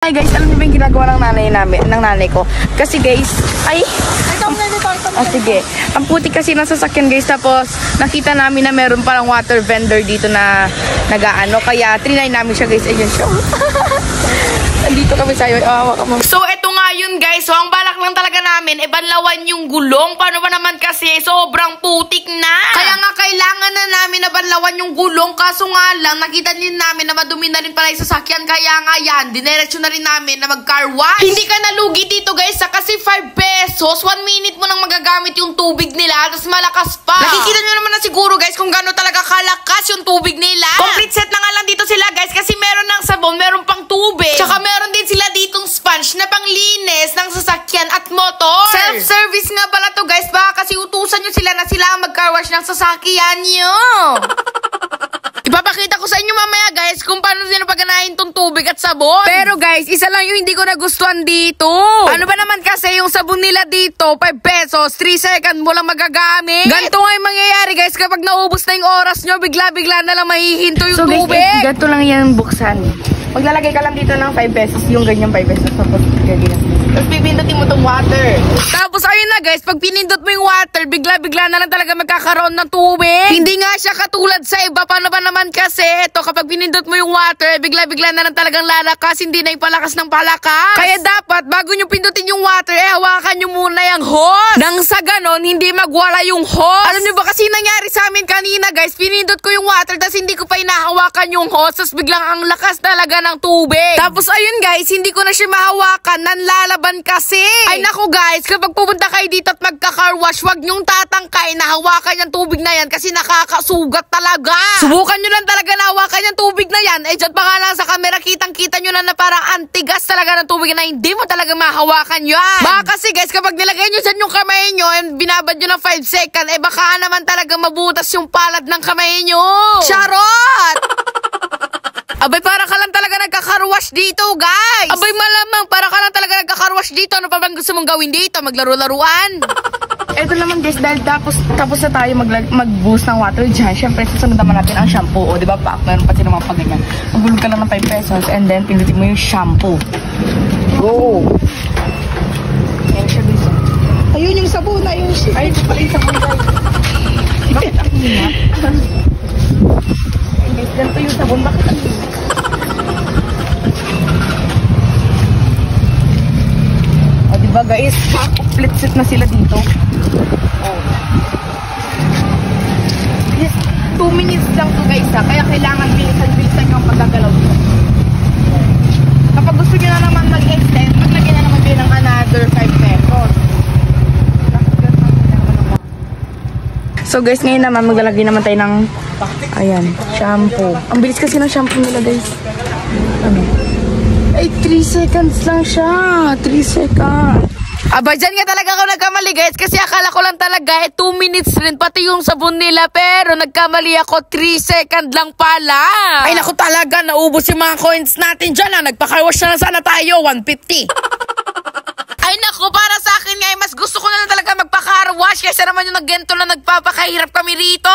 Ay guys, alam niyo ba yung ginagawa ng nanay ko? Kasi guys, sige. Ang putik kasi ng sasakyan guys, tapos nakita namin na meron palang water vendor dito na nag-aano, kaya trinay namin siya guys. Ayun siya. Andito kami sa'yo. So, eto nga yun guys. So, ang balak lang talaga namin, banlawan yung gulong. Paano ba naman kasi, sobrang putik na. Kaya nga, kailangan na namin na banlawan yung gulong. Kaso nga lang, nakita din namin na madumi na rin pala yung sasakyan. Kaya nga yan, dinereksyon na rin namin na mag-car wash. Hindi ka nalugi dito guys, kasi 5 pesos, 1 minute mo nang magagamit yung tubig nila, tapos malakas pa. Nakikita nyo naman na siguro guys kung gano'n talaga kalakas yung tubig nila. Complete set na nga lang dito sila guys, kasi meron ng sabon, meron pang tubig. Tsaka meron din sila ditong sponge na panglinis ng sasakyan at motor. Self-service nga pala to guys, baka kasi utusan nyo sila na sila ang mag-car wash ng sasakyan nyo. Ipapakita ko sa inyo mamaya guys kung paano sila paganahin tong tubig at sabon. Pero guys, isa lang yung hindi ko nagustuhan dito. Ano ba naman kasi yung sabon nila dito, 5 pesos, 3 seconds mo lang magagamit. Ganito nga yung mangyayari guys kapag naubos na yung oras nyo, bigla-bigla na lang mahihinto yung tubig. Guys, ganito lang yan buksan. Maglalagay ka lang dito ng 5 pesos, yung ganyan 5 pesos. Tapos pipindutin mo tong water. Tapos ayun na guys, pag pinindot mo yung water, bigla-bigla na lang talaga magkakaroon ng tubig. Hindi nga siya katulad sa iba. Paano ba naman kasi, ito kapag pinindot mo yung water, bigla-bigla na lang talagang lalakas, hindi na yung palakas ng palakas. Kaya dapat, bago nyo pindutin yung water, hawakan nyo muna yung hose. Nang sa ganon, hindi magwala yung hose. Alam nyo ba kasi nangyari sa amin kanina guys, pinindot ko yung water, tapos hindi ko pa inahawakan yung hose, tapos biglang ang lakas talaga ng tubig. Tapos ayun guys, hindi ko na siya mahawakan, nanlalaban kasi. Ay naku guys, kapag pupunta kayo dito at magka-car wash, wag nyong tatangkay na hawakan yung tubig na yan kasi nakakasugat talaga. Subukan nyo lang talaga na hawakan yung tubig na yan. Eh dyan pa nga lang sa camera, kitang-kita nyo na parang antigas talaga ng tubig na hindi mo talaga mahawakan yan. Baka kasi guys, kapag nilagay nyo dyan yung kamay nyo and binabad nyo ng 5 seconds, baka naman talaga mabutas yung palad ng kamay nyo. Charot! Abay, para ka lang talaga nagka-carwash dito, guys. Abay, malamang, para ka lang talaga nagka-carwash dito. Ano pa bang gusto mong gawin dito? Maglaro-laruan? Eto naman, guys, dahil tapos na tayo mag-boost ng water dyan. Siyempre, susunod naman natin ang shampoo. O, diba, pak? Meron pa silang mga paganyan. Magulog ka lang ng 5 pesos and then pindutin mo yung shampoo. Go! Ayan siya, guys. Ayun yung sabon, ayun siya. Ayun siya pala yung sabon, guys. Bakit ang hina? Guys, ganito yung sabon. Bakit ang hina? Diba guys, split set na sila dito. Yes, 2 minutes lang to guys ha. Kaya kailangan bilisan yung pagkagalaw dito. Kapag gusto nyo na naman mag-extend, maglagyan na naman kayo ng another 5 pesos. So guys, ngayon naman maglalagay naman tayo ng ayan, shampoo. Ang bilis kasi ng shampoo nila guys. Ano? Ay, 3 seconds lang siya. 3 seconds. Aba, dyan nga talaga ako nagkamali guys. Kasi akala ko lang talaga 2 minutes rin pati yung sabon nila. Pero nagkamali ako, 3 seconds lang pala. Ay naku talaga, naubos yung mga coins natin dyan. Nagpa-car wash na sana tayo, 150. Ay naku, para sa akin nga, mas gusto ko na lang talaga magpa-car wash. Kaysa naman yung naggento na nagpapakahirap kami rito.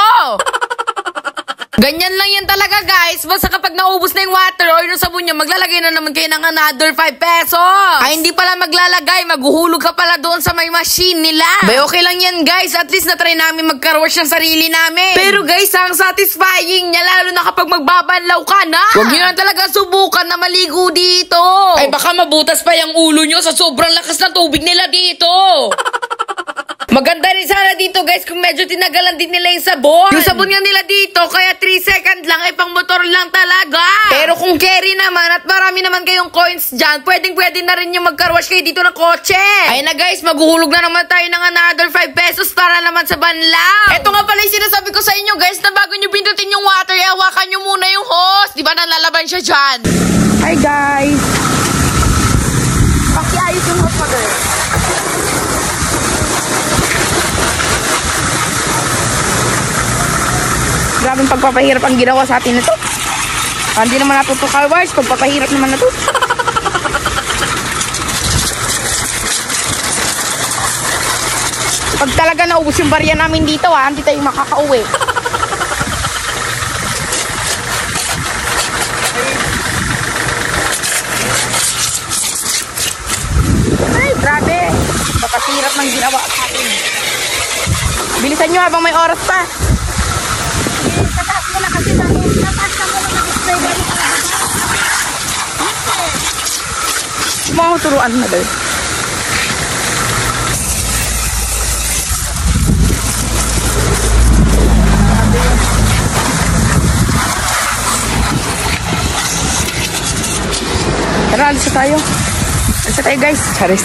Ganyan lang yan talaga guys. Basta kapag naubos na yung water o yung sabon nyo, maglalagay na naman kayo ng another 5 pesos. Ay hindi pala maglalagay, maghuhulog ka pala doon sa may machine nila. Bay okay lang yan guys, at least na-try namin mag-car wash ng sarili namin. Pero guys, ang satisfying niya, lalo na kapag magbabanlaw ka na. Huwag nyo na talaga subukan na maligo dito. Ay baka mabutas pa yung ulo nyo sa sobrang lakas ng tubig nila dito. Maganda rin sana dito guys kung medyo tinagalan din nila yung sabon. Yung sabon nga nila dito, kaya 3 seconds lang, ay pang motor lang talaga. Pero kung carry naman at marami naman kayong coins dyan, pwede na rin yung mag-car wash kayo dito ng kotse. Ay na guys, maghuhulog na naman tayo ng another 5 pesos para naman sa banlaw. Ito nga pala yung sinasabi ko sa inyo guys, na bago nyo pindutin yung water, hawakan nyo muna yung hose. Diba nalalaban siya dyan? Hi guys. Pakiayos yung hose pa girl. Grabing pagpapahirap ang ginawa sa atin na to. Hindi naman natuto car wash, pagpapahirap naman na to. Pag talaga naubos yung barya namin dito hindi tayo makakauwi. Napakahirap ng ginawa sa atin. Bilisan nyo habang may oras pa. Tataas mo na kasi sa mo. Tataas na mo na mag-spray ba yung Mga turuan na doon. Tara, alis na tayo. Alis na tayo guys. Charis.